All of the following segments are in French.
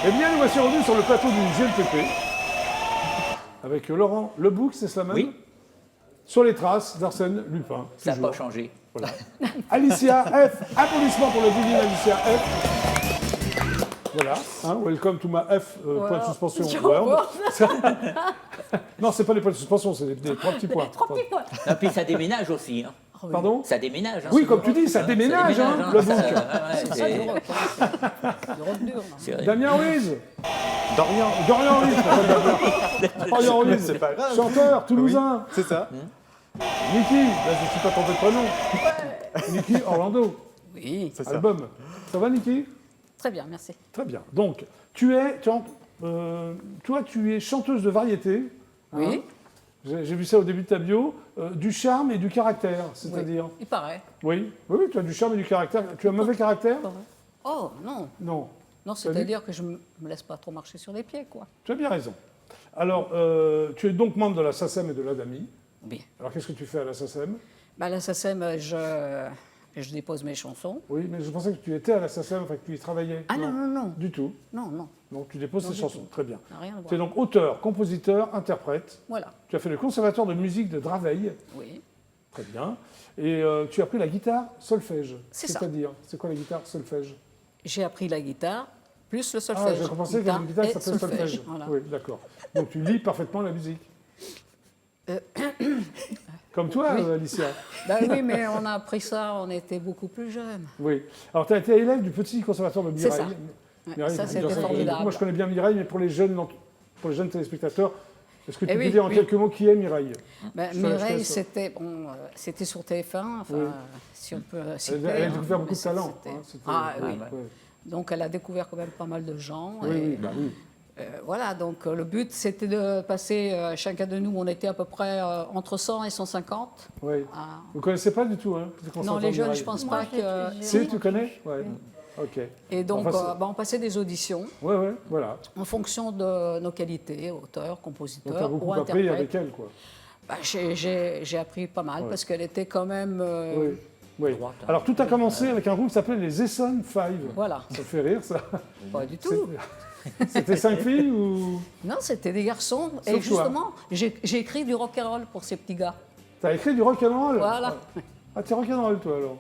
Eh bien, nous voici revenus sur le plateau du GLTP avec Laurent Leboux, c'est cela même? Oui. Sur les traces d'Arsène Lupin. Ça n'a toujours. pas changé. Voilà. Alicia F. Applaudissements pour le divine Alicia F. Voilà. Hein, welcome to my F. Point de suspension Word. Non, c'est pas des points de suspension, c'est des 3 petits points. 3 petits points. Et puis ça déménage aussi. Hein. Pardon? Ça déménage. Hein, Oui, comme tu dis, ça déménage, hein, le bouc. C'est ça, du rock. Du rock dur. C'est Damien Ruiz. Dorian Ruiz. Dorian Ruiz. C'est pas grave. Chanteur, toulousain. C'est ça. Niki, là, je ne suis pas trompé de prénom. Niki Orlando, Oui, C'est ça. album. Ça va, Niki? très bien, merci. Très bien. Donc, tu es chanteuse de variété. Oui. Hein. J'ai vu ça au début de ta bio. Du charme et du caractère, c'est-à-dire. Il paraît. Oui, tu as du charme et du caractère. Tu as un mauvais caractère? Oh, non. Non. Non, c'est-à-dire que je ne me laisse pas trop marcher sur les pieds, quoi. Tu as bien raison. Alors, tu es donc membre de la SACEM et de l'ADAMI. Oui. Alors, qu'est-ce que tu fais à la SACEM? Bah, la SACEM, je dépose mes chansons. Oui, mais je pensais que tu étais à la SACEM, enfin que tu y travaillais. Ah non. Du tout. Non. Donc, tu déposes tes du chansons. tout. Très bien. Ça n'a rien à Tu es voir. donc auteur, compositeur, interprète. Voilà. Tu as fait le conservatoire de musique de Draveil. Oui. Très bien. Et tu as appris la guitare solfège. C'est ça. C'est-à-dire, c'est quoi la guitare solfège? J'ai appris la guitare, plus le Ah, solfège. j'ai pensé qu'il y avait une guitare qui et s'appelle solfège. Voilà. Oui, d'accord. Donc tu lis parfaitement la musique. Comme toi, Oui. Alicia. Bah oui, mais on a appris ça, on était beaucoup plus jeunes. Oui. Alors tu as été élève du petit conservatoire de Mireille. C'est ça. Ouais, Mireille, ça, c'est c'était bien ça. formidable. Moi, je connais bien Mireille, mais pour les jeunes téléspectateurs, est-ce que tu Eh peux oui, dire en oui. quelques mots qui est Mireille? Ben, Je Mireille, laisse ça. c'était sur TF1, enfin, Oui. si on peut Elle citer. a hein. découvert beaucoup Mais de talent. c'était- Hein, c'était- Ah oui. ouais. Donc elle a découvert quand même pas mal de gens. Oui, et, oui, bah oui. voilà, donc le but c'était de passer, chacun de nous, on était à peu près entre 100 et 150. Oui. Ah. Vous ne connaissez pas du tout, hein, le Non, conservatoire les de jeunes, Mireille. je pense Moi, pas que... Si, tu connais? Ouais. Ok. Et donc, Enfin, on passait des auditions Ouais, voilà. en fonction de nos qualités, auteur, Donc compositeur tu as ou beaucoup appris interprète. avec elle, quoi. Bah, j'ai appris pas mal Ouais. parce qu'elle était quand même... Oui. Oui. droite, hein. Alors tout a commencé avec un groupe qui s'appelait les Essonne Five. Voilà, Ça te fait rire, ça? pas du tout. C'était 5 filles ou... Non, c'était des garçons. Sauf Et justement, j'ai écrit du rock'n'roll pour ces petits gars. T'as écrit du rock'n'roll? Voilà. Ah, t'es rock'n'roll, toi, alors?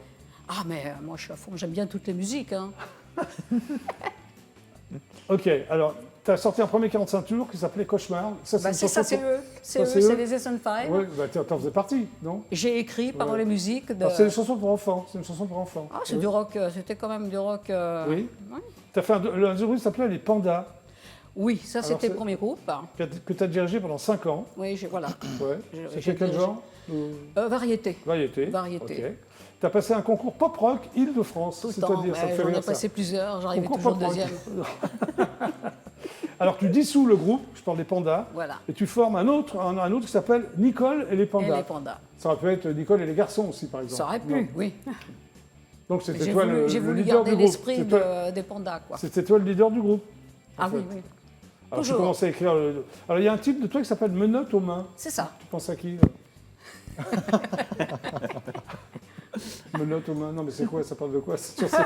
Ah, mais moi, je suis à fond. J'aime bien toutes les musiques. Hein. Ok, alors, t'as sorti un premier 45 tours qui s'appelait Cauchemar. Ça, Bah, une c'est ça, chanson c'est eux. C'est Ça, eux, c'est c'est eux les Jason Five. Oui, bah, t'en faisais partie, non? J'ai écrit paroles et musique de... Alors, c'est une chanson pour enfants. C'est une chanson pour enfants. Ah, c'est Oui. du rock. C'était quand même du rock. Oui. Ouais. T'as fait un groupe qui s'appelait Les Pandas, Oui, ça, Alors, c'était c'est- le premier groupe. que t'as dirigé pendant 5 ans. Oui, voilà. Ouais. J'ai C'était quel dirigé. genre? Variété. Variété. Variété. Ok. T'as passé un concours pop-rock Île-de-France. Tout le temps. C'est-à-dire, ça te Ouais, fait j'en ai rire, ça. passé plusieurs. J'arrivais Concours toujours pop-rock. deuxième. Alors tu dissous le groupe, je parle des pandas, Voilà. et tu formes un autre qui s'appelle Nicole et les Et pandas. les pandas. Ça aurait pu être Nicole et les garçons aussi, par exemple. Ça aurait pu, Non. oui. Donc c'était J'ai toi voulu, j'ai le voulu leader garder du groupe. l'esprit C'est toi- des pandas, quoi. C'était toi le leader du groupe. Ah fait. oui, oui. Alors tu Toujours. commençais à écrire. Alors il y a un type de toi qui s'appelle Menottes aux mains. C'est ça. Tu penses à qui Menottes aux mains. Non mais c'est quoi? Ça parle de quoi cette chanson?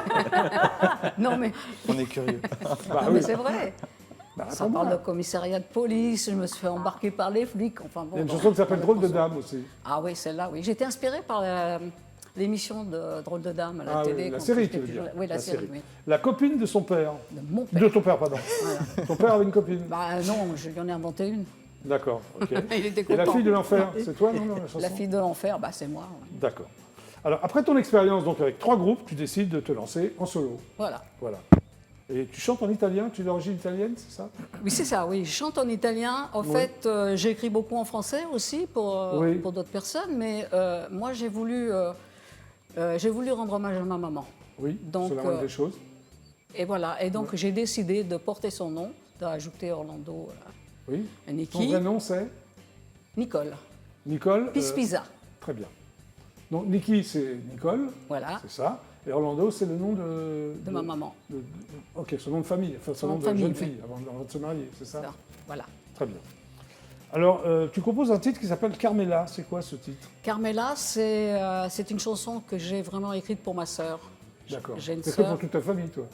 Non, mais, On est curieux. Bah non, mais c'est vrai. Bah, Ça attends-moi. parle de commissariat de police, je me suis fait embarquer par les flics. Enfin, bon, Il y a une chanson qui s'appelle Drôle de dame aussi. Ah oui, celle-là, oui. J'étais inspirée par l'émission de Drôle de dame à la Ah oui, télé. la quand série, j'étais tu veux plus dire. jeune. Oui, la série, oui. La copine de son père. De mon père. De ton père, pardon. Ton père avait une copine. Bah non, je lui en ai inventé une. D'accord, ok. Il était Et la content. fille de l'enfer, c'est toi, non, la chanson? La fille de l'enfer, bah c'est moi. ouais. D'accord. Alors, après ton expérience donc avec 3 groupes, tu décides de te lancer en solo. Voilà. Voilà. Et tu chantes en italien, tu es d'origine italienne, c'est ça? Oui, c'est ça, oui. Je chante en italien. En Oui. fait, j'écris beaucoup en français aussi Oui. pour d'autres personnes, mais moi, j'ai voulu rendre hommage à ma maman. Oui, Donc, c'est la moindre des choses. Et voilà. Et donc, j'ai décidé de porter son nom, d'ajouter Orlando Oui. à Ton Niki. vrai nom, c'est Nicole. Nicole Pispisa. Très bien. Donc, Niki, c'est Nicole, Voilà. c'est ça. Et Orlando, c'est le nom de... De ma maman. Ok, son nom de famille, enfin son nom de famille, jeune oui. fille, avant de se marier, c'est ça? Ça, Voilà. Très bien. Alors, tu composes un titre qui s'appelle Carmela. C'est quoi ce titre? Carmela, c'est une chanson que j'ai vraiment écrite pour ma sœur. D'accord. J'ai une C'est que sœur. pour toute ta famille, toi.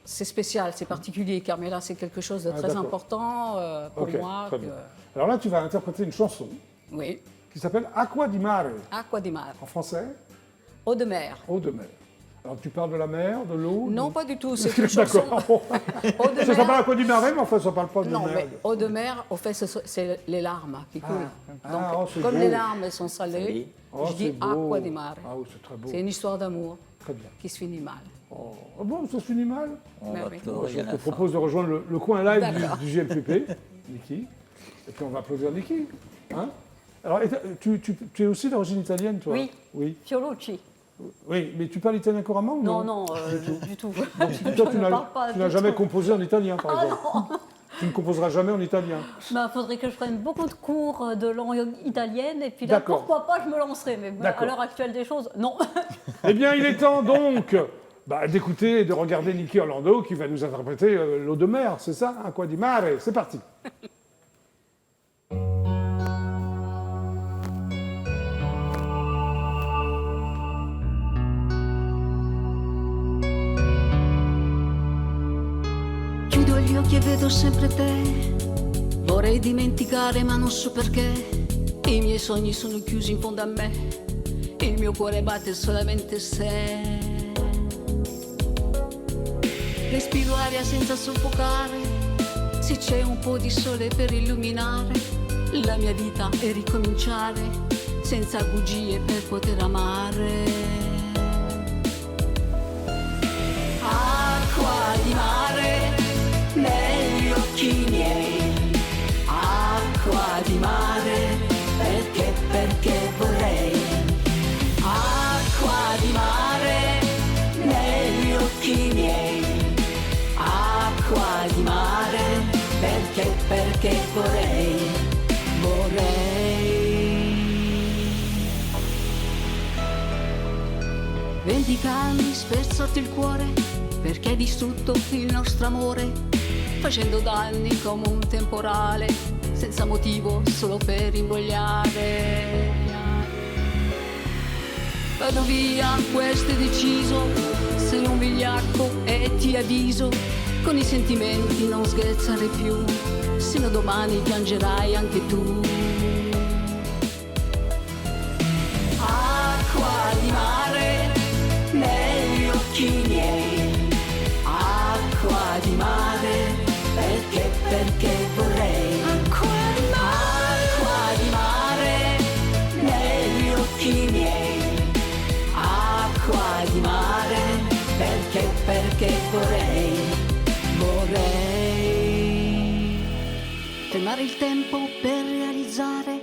C'est spécial, c'est particulier. Carmela, c'est quelque chose de très d'accord. important pour Ok, moi. très bien. Alors là, tu vas interpréter une chanson Oui. qui s'appelle Acqua di mare. Acqua di mare. En français, Eau de mer. eau de mer. Alors tu parles de la mer, de l'eau Non, pas du tout. C'est une chanson. D'accord. Eau de Ça s'appelle mer. Acqua di mare, mais enfin, ça ne parle pas de Non, mer. mais eau de mer, au fait, c'est les larmes qui coulent. Donc, Ah, oh, c'est comme beau. les larmes elles sont salées, Salées. Oh, je dis c'est beau. acqua di mare. Ah oui, c'est très beau. C'est une histoire d'amour Très bien. qui se finit mal. Oh. Ah bon, ça se finit mal. On Mais va oui. pleurer Je à te la fin. propose de rejoindre le coin live D'accord. du JMPP, Niki. Et puis on va applaudir Niki. Hein, alors, tu es aussi d'origine italienne, toi? Oui. Oui. Fiolucci. Oui, mais tu parles italien couramment ou Non, non? non, du tout. Donc, toi, tu ne n'as parle pas tu n'as du jamais tout. composé en italien, par Ah exemple? non. Tu ne composeras jamais en italien? Bah, faudrait que je prenne beaucoup de cours de langue italienne et puis là, D'accord. pourquoi pas, je me lancerai. Mais D'accord. à l'heure actuelle des choses, non. Eh bien, il est temps donc d'écouter et de regarder Niki Orlando qui va nous interpréter l'eau de mer, c'est ça? Acqua di mare, c'est parti. Chiudo gli occhi e vedo sempre te. Vorrei dimenticare ma non so perché. I miei sogni sono chiusi in fondo a me. Il mio cuore batte solamente se. Respiro aria senza soffocare. Se c'è un po' di sole per illuminare la mia vita e ricominciare senza bugie per poter amare. Acqua di mare negli occhi miei, acqua di mare, perché vorrei, acqua di mare negli occhi miei, acqua di mare, perché vorrei. 20 anni spezzati il cuore perché hai distrutto il nostro amore, facendo danni come un temporale, senza motivo, solo per invogliare. Vado via, questo è deciso, sei un vigliacco e ti avviso, con i sentimenti non scherzare più, se no domani piangerai anche tu. Acqua di mare negli occhi miei, acqua di mare, perché vorrei. Acqua di mare negli occhi miei, acqua di mare, perché vorrei. Fermare il tempo per realizzare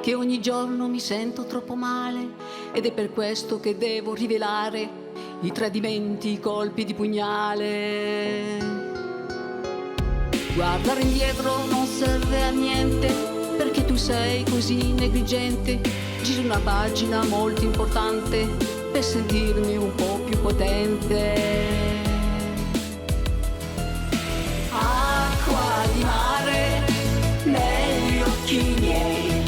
che ogni giorno mi sento troppo male ed è per questo che devo rivelare i tradimenti, i colpi di pugnale. Guardare indietro non serve a niente perché tu sei così negligente. Giro una pagina molto importante per sentirmi un po' più potente. Acqua di mare negli occhi miei,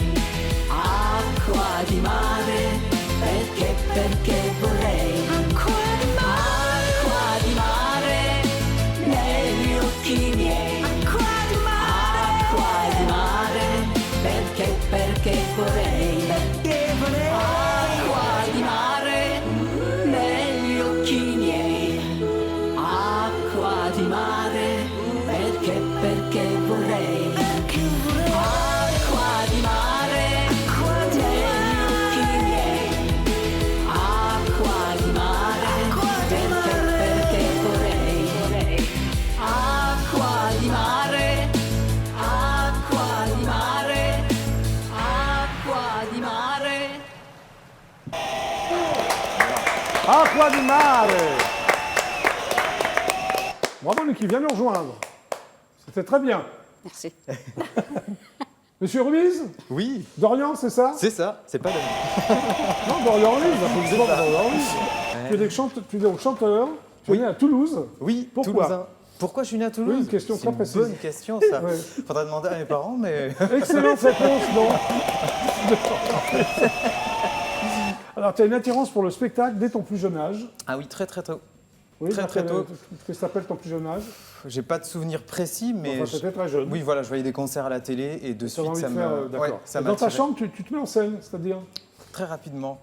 acqua di mare, perché vorrei. Acqua di mare negli occhi miei, acqua di mare, perché vorrei. Acqua di mare negli occhi miei, acqua di mare, perché vorrei. Acqua di mare negli occhi miei, acqua di mare, perché vorrei. Acqua di mare, acqua di mare, acqua di mare. Acqua di mare. Bravo Niki, viens nous rejoindre. C'était très bien. Merci. Monsieur Ruiz, Oui, d'Orient, c'est ça? c'est ça, c'est pas la Non, d'Orient Ruiz, applaudissements pour Dorian Ruiz. Tu es donc chanteur, tu es né à Toulouse. Oui, Pourquoi? Toulousain. Pourquoi je suis né à Toulouse? Oui, une question C'est très précise. Bonne question, ça. Ouais. Faudrait demander à mes parents, mais. Excellente réponse, non? Alors, tu as une attirance pour le spectacle dès ton plus jeune âge. Ah oui, très très tôt. Oui, Très tôt. Qu'est-ce que t'appelles ton plus jeune âge? J'ai pas de souvenirs précis, mais Enfin, t'étais très jeune. oui, voilà, je voyais des concerts à la télé et de Ça m'a suite envie ça de faire, me, d'accord. ça Et dans ta m'attirait. chambre, tu te mets en scène, c'est-à-dire Très rapidement.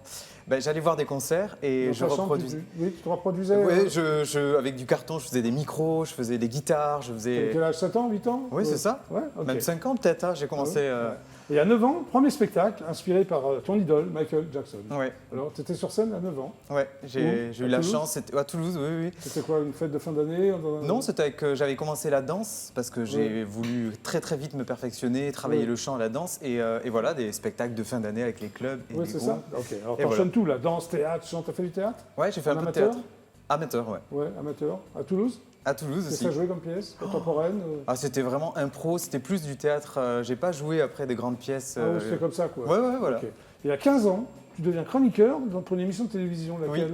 Ben, j'allais voir des concerts et dans je ta chambre, reproduisais. oui, tu te reproduisais. Oui, avec du carton, je faisais des micros, je faisais des guitares, je T'avais faisais. quel âge, 7 ans, 8 ans? Oui, c'est ça. Ouais, ok. Même 5 ans peut-être, hein, j'ai commencé. Et à 9 ans, premier spectacle inspiré par ton idole, Michael Jackson. Ouais, Alors, tu étais sur scène à 9 ans. ouais, Où j'ai À eu la Toulouse chance. C'était à Toulouse, oui, oui. C'était quoi, une fête de fin d'année Non, c'était avec. J'avais commencé la danse parce que j'ai voulu très très vite me perfectionner, travailler Oui. le chant, la danse et voilà des spectacles de fin d'année avec les clubs et Oui, les c'est groupes. ça. Ok, alors Et t'enchaînes tout, là, danse, théâtre, chant, t'as fait du théâtre? Ouais, j'ai fait un peu de Amateur théâtre. Amateur, ouais. Ouais, amateur. À Toulouse? À Toulouse Qu'est-ce aussi. que t'as joué comme pièce? Contemporaine? Ah, c'était vraiment impro, c'était plus du théâtre. J'ai pas joué après des grandes pièces. Ah ouais, c'était comme ça, quoi. Ouais, voilà. Ok. Et à 15 ans, tu deviens chroniqueur pour une émission de télévision, laquelle?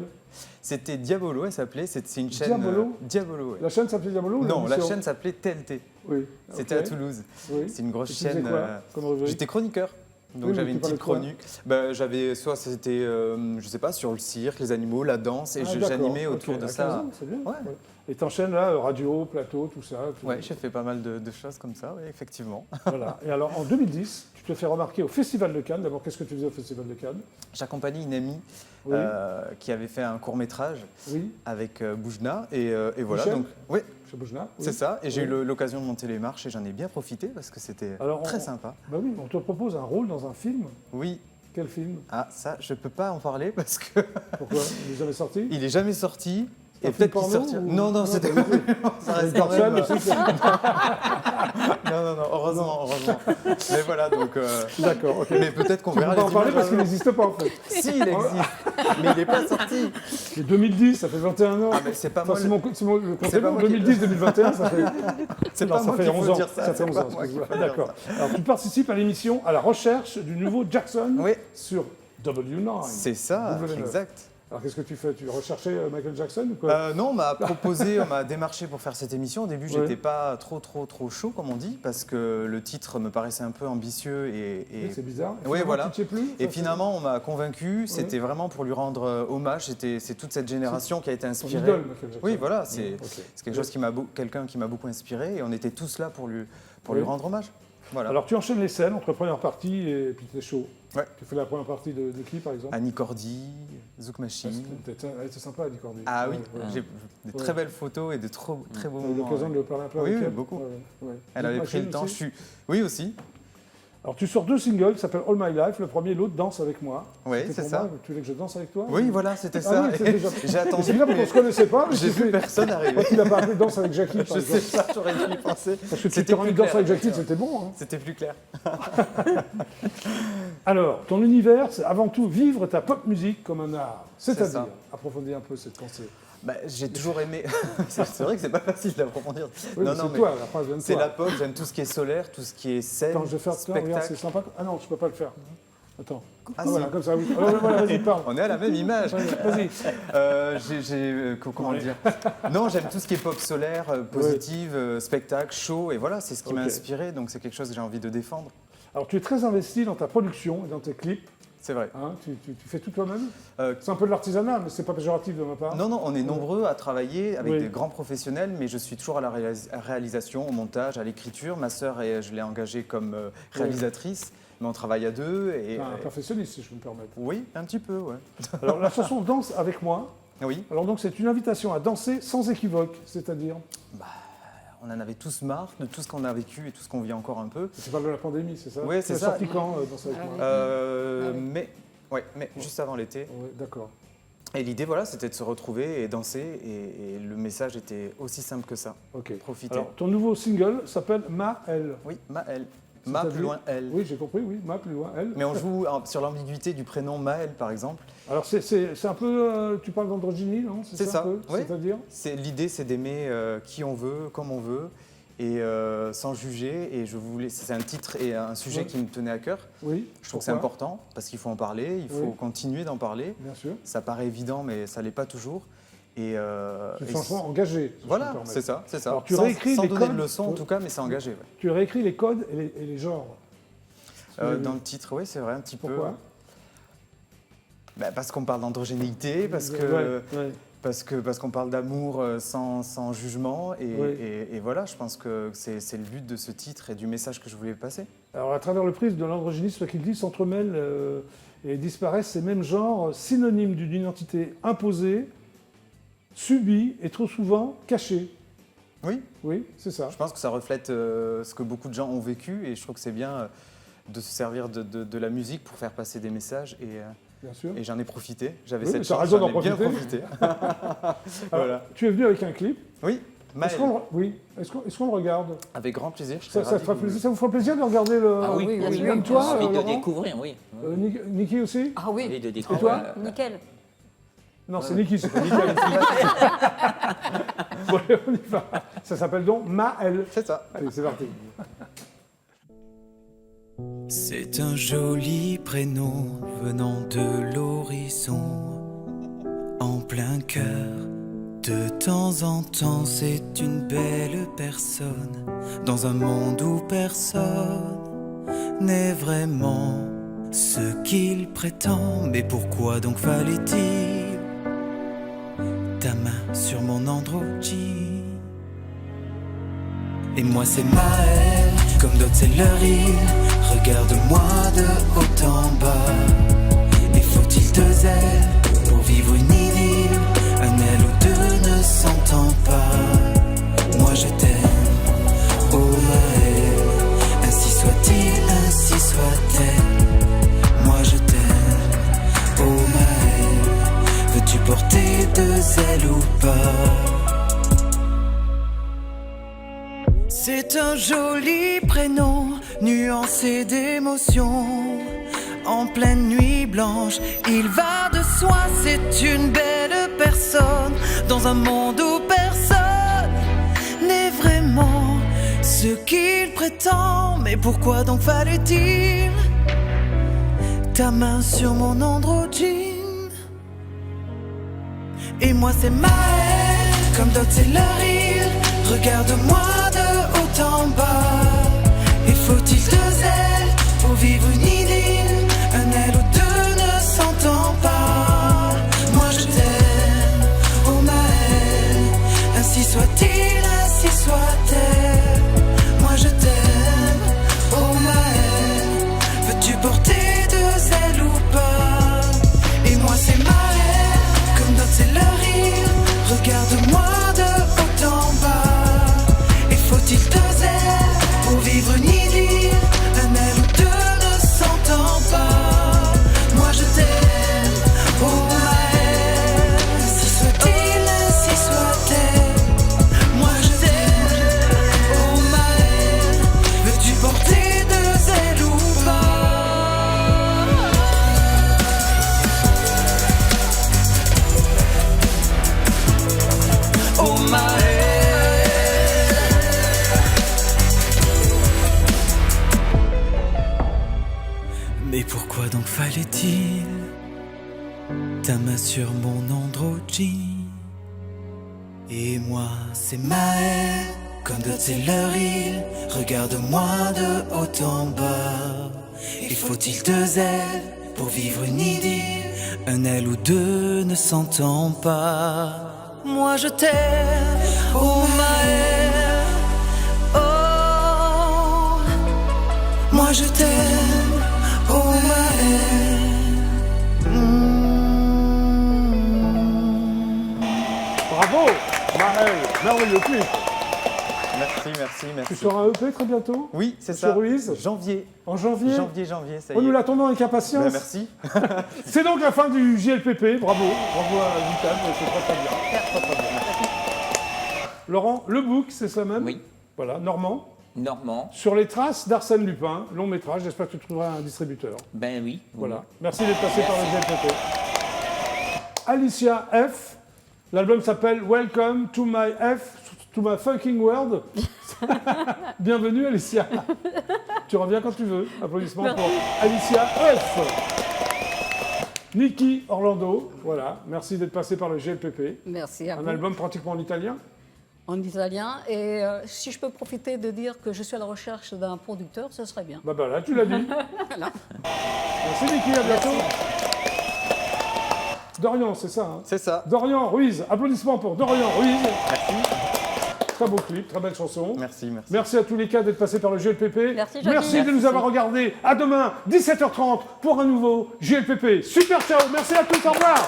C'était Diabolo, elle s'appelait. C'est une chaîne. Diabolo Diabolo, ouais. La chaîne s'appelait Diabolo ou Non, la l'émission chaîne s'appelait TLT. Oui. C'était ok. à Toulouse. Oui. C'est une grosse Et tu faisais chaîne. quoi comme rubrique? J'étais chroniqueur. Donc Oui, mais j'avais tu une parlais petite de quoi chronique. Ben, j'avais soit c'était, je sais pas, sur le cirque, les animaux, la danse, et Ah, d'accord. j'animais Ok, autour de à 15 ça. ans, c'est bien. Ouais. Et t'enchaînes là, radio, plateau, tout ça. Ouais, j'ai fait pas mal de choses comme ça, oui, effectivement. Voilà. Et alors en 2010, tu te fais remarquer au Festival de Cannes. D'abord, qu'est-ce que tu faisais au Festival de Cannes? J'accompagnais une amie Oui. qui avait fait un court métrage Oui, avec Boujna, et voilà. Michel Donc, oui, chez Boujna. c'est ça. Et j'ai Oui. eu l'occasion de monter les marches et j'en ai bien profité parce que c'était Alors, très sympa. Bah oui, on te propose un rôle dans un film. Oui. Quel film? Ah, ça, je peux pas en parler parce que Pourquoi? Il n'est jamais sorti? il est jamais sorti. C'est un Et film peut-être qu'il porno sortira. ou- Non, Non, c'était pas du ça reste Avec quand même. Dorcel aussi, Non, heureusement. Mais voilà, donc. D'accord, ok. Mais peut-être qu'on Tu peux verra pas les en parler images parce qu'il un jour. n'existe pas en fait. Si, il existe. Mais il n'est pas sorti. C'est 2010, ça fait 21 ans. Ah, mais c'est pas Enfin, moi. c'est le c'est pas compte moi qui- 2010-2021, ça fait, C'est non, pas ça moi fait qui 11 faut ans. dire ça. Ça fait c'est 11 pas ans, moi qui excuse-moi. faut dire D'accord. ça. Alors, tu participes à l'émission À la recherche du nouveau Jackson Oui, sur W9. c'est ça, W9. exact. Alors, qu'est-ce que tu fais? Tu recherchais Michael Jackson ou quoi? Non, on m'a proposé, on m'a démarché pour faire cette émission. Au début, Ouais. j'étais pas trop chaud, comme on dit, parce que le titre me paraissait un peu ambitieux Oui, c'est bizarre. Et Oui, finalement, voilà. tu t'y es plus? Et Ça, finalement, on m'a convaincu. C'était vraiment pour lui rendre hommage. C'est toute cette génération qui a été c'est ton inspirée. idole, Michael Jackson. Oui, voilà, c'est Ok. quelque chose quelqu'un qui m'a beaucoup inspiré, et on était tous là pour lui Oui. rendre hommage. Voilà. Alors, tu enchaînes les scènes entre première partie et puis t'es chaud. Ouais. Tu fais la première partie de qui, par exemple? Annie Cordy, Zouk Parce Machine. que elle était sympa, Annie Cordy. Ah oui, Ouais, ouais. j'ai des très belles photos et de très beaux T'as eu moments. l'occasion de parler un peu Oui, avec oui, elle? beaucoup. Ouais, ouais. Elle avait pris le temps. Aussi. Oui, aussi. Alors, tu sors 2 singles qui s'appellent All My Life. Le premier, l'autre, Danse avec moi. Oui, C'était c'est pour ça. moi. Tu voulais que je danse avec toi? Oui, voilà, c'était Ah ça. oui, c'est déjà- J'ai Et attendu. c'est bien parce qu'on ne se connaissait pas. mais J'ai vu personne arriver. Pourquoi tu n'as pas appelé Danse avec Jackie, par Je sais exemple? pas, j'aurais dû y penser. Parce que tu C'était t'es rendu plus Danse clair. avec Jackie, c'était bon. Hein. C'était plus clair. Alors, ton univers, c'est avant tout vivre ta pop musique comme un art. C'est C'est-à-dire, ça. approfondir un peu cette pensée. Bah, j'ai toujours aimé. c'est vrai que c'est pas facile d'approfondir. Oui, non, mais non, c'est toi, la phrase vient de c'est toi. la pop. J'aime tout ce qui est solaire, tout ce qui est scène, Attends, je vais faire ça, regarde, c'est spectacle. sympa. Ah non, je peux pas le faire. Attends. Ah, Voilà, si. comme ça, oui. Alors, voilà, vas-y, parle. On est à la même image. Vas-y. Comment Ouais. dire? Non, j'aime tout ce qui est pop solaire, positive, spectacle, show, et voilà, c'est ce qui m'a Ok. inspiré, donc c'est quelque chose que j'ai envie de défendre. Alors, tu es très investi dans ta production et dans tes clips. C'est vrai. Hein, tu fais tout toi-même. Euh, C'est un peu de l'artisanat, mais c'est pas péjoratif de ma part. Non, on est nombreux à travailler avec Oui. des grands professionnels, mais je suis toujours à la réalisation, au montage, à l'écriture. Ma sœur, je l'ai engagée comme réalisatrice, mais on travaille à deux. Et, Enfin, un perfectionniste, si je peux me permettre. oui, un petit peu, ouais. Alors, la chanson Danse avec moi. Oui, Alors, donc, c'est une invitation à danser sans équivoque, c'est-à-dire. on en avait tous marre de tout ce qu'on a vécu et tout ce qu'on vit encore un peu. Tu parles de la pandémie, c'est ça? Oui, c'est Tu ça. l'as sorti quand, Danse avec moi? Mais juste avant l'été. Ouais, d'accord. Et l'idée, voilà, c'était de se retrouver et danser, et le message était aussi simple que ça. Ok. Profiter. Alors, ton nouveau single s'appelle Ma Elle. Oui, Maëlle. Ma C'est-à-dire plus loin elle. Oui, j'ai compris, oui, Ma plus loin Elle. Mais on joue sur l'ambiguïté du prénom Maëlle, par exemple. Alors, c'est un peu. Tu parles d'androgynie, non? C'est ça, un peu oui. C'est-à-dire? L'idée, c'est d'aimer qui on veut, comme on veut, et sans juger. Et c'est un titre et un sujet Oui. qui me tenait à cœur. Oui. Je trouve que c'est Pourquoi? important parce qu'il faut en parler, il faut Oui. continuer d'en parler. Bien sûr. Ça paraît évident, mais ça l'est pas toujours. Et, C'est franchement engagé. si je voilà, peux me permettre. c'est ça, c'est ça. Alors, tu sans réécris sans les donner codes. de leçons, en tout cas, mais c'est engagé. Ouais. Tu réécris les codes et les genres. Dans le titre, oui, c'est vrai, un petit peu. Pourquoi? Parce qu'on parle d'androgénéité, parce qu'on parle d'amour sans jugement. Et voilà, je pense que c'est le but de ce titre et du message que je voulais passer. Alors, à travers le prisme de l'androgynisme qu'il dit, s'entremêlent et disparaissent ces mêmes genres synonymes d'une identité imposée, subie et trop souvent cachée. Oui, Oui, c'est ça. je pense que ça reflète ce que beaucoup de gens ont vécu et je trouve que c'est bien de se servir de la musique pour faire passer des messages Bien sûr. et j'en ai profité. J'avais Oui, cette mais t'as chance, raison j'en d'en ai bien profiter. profité. Voilà. Tu es venu avec un clip. Oui, Maël, Est-ce qu'on le regarde? avec grand plaisir. Je Ça serais fera ravi plaisir. Ça vous fera plaisir de regarder le. Ah oui, oui, Même oui, toi, J'ai envie de Laurent découvrir, oui. Niki aussi? Ah oui, Envie de Et découvrir. toi? nickel. Non, c'est Niki, c'est pas Niki. Bon, allez, on y va. Ça s'appelle donc Maël. C'est ça. Allez, c'est parti. C'est un joli prénom venant de l'horizon, en plein cœur. De temps en temps, c'est une belle personne, dans un monde où personne n'est vraiment ce qu'il prétend. Mais pourquoi donc fallait-il ta main sur mon androgyne? Et moi c'est Maël, comme d'autres c'est leur île. Regarde-moi de haut en bas. Et faut-il deux ailes pour vivre une idylle? Un aile ou deux ne s'entend pas. Moi je t'aime, oh Maël. Ainsi soit-il, ainsi soit-elle. Moi je t'aime, oh Maël. Veux-tu porter deux ailes ou pas? C'est un joli prénom, nuancé d'émotions. En pleine nuit blanche, il va de soi, c'est une belle personne. Dans un monde où personne n'est vraiment ce qu'il prétend. Mais pourquoi donc fallait-il ta main sur mon androgyne? Et moi c'est Maël, comme d'autres c'est leur île. Regarde-moi de haut en bas. Et faut-il deux ailes pour vivre une idylle? Un aile ou deux ne s'entend pas. Moi je t'aime, oh Maël. Ainsi soit-il, ainsi soit-elle. Moi je t'aime, oh Maël. Veux-tu porter deux ailes ou pas? Et moi c'est Maël, comme d'autres c'est leur île. Regarde-moi de haut en bas. Et faut-il deux ailes pour vivre une idylle? Un aile ou deux ne s'entend pas. Moi je t'aime, oh Maël. Ainsi soit-il, ainsi soit-elle. Moi je t'aime, oh Maël. Veux-tu porter deux ailes ou pas? Oh Maël. Mais pourquoi donc fallait-il ta main sur mon androgyne? Et moi c'est Maël, comme d'autres c'est leur île. Regarde-moi de haut en bas. Et faut-il deux ailes pour vivre une idylle? Un aile ou deux ne s'entend pas. Moi je t'aime, oh Maël. Oh, moi je t'aime, oh Maël. Bravo, Maël. Merveilleux clip. Merci. Tu sors un EP très bientôt? Oui, c'est Sur ça. Ruiz. Janvier, En janvier? ça y Oh, est. nous l'attendons avec impatience. Ben, merci. C'est donc la fin du JLPP. Bravo à Vital, c'est très bien. Très bien. Laurent, le book, c'est ça même? Oui. Voilà, Normand. Normand, Sur les traces d'Arsène Lupin, long métrage. J'espère que tu trouveras un distributeur. ben oui. Voilà. Merci d'être passé par le Merci. JLPP. Alicia F. L'album s'appelle Welcome to my fucking world. Bienvenue Alicia. Tu reviens quand tu veux. Applaudissements pour Alicia F. Niki Orlando, voilà. Merci d'être passé par le GLPP. Merci à Un vous. album pratiquement en italien. En italien. Et si je peux profiter de dire que je suis à la recherche d'un producteur, ce serait bien. Bah là, tu l'as dit. Voilà. Merci Niki, à bientôt. Dorian, c'est ça, hein? C'est ça. Dorian Ruiz. Applaudissements pour Dorian Ruiz. Merci. Très beau clip, très belle chanson. Merci, merci. Merci à tous les cas d'être passés par le GLPP. Merci, Jackie. Merci de nous avoir regardés. À demain, 17h30, pour un nouveau GLPP. Super, ciao. Merci à tous. Au revoir.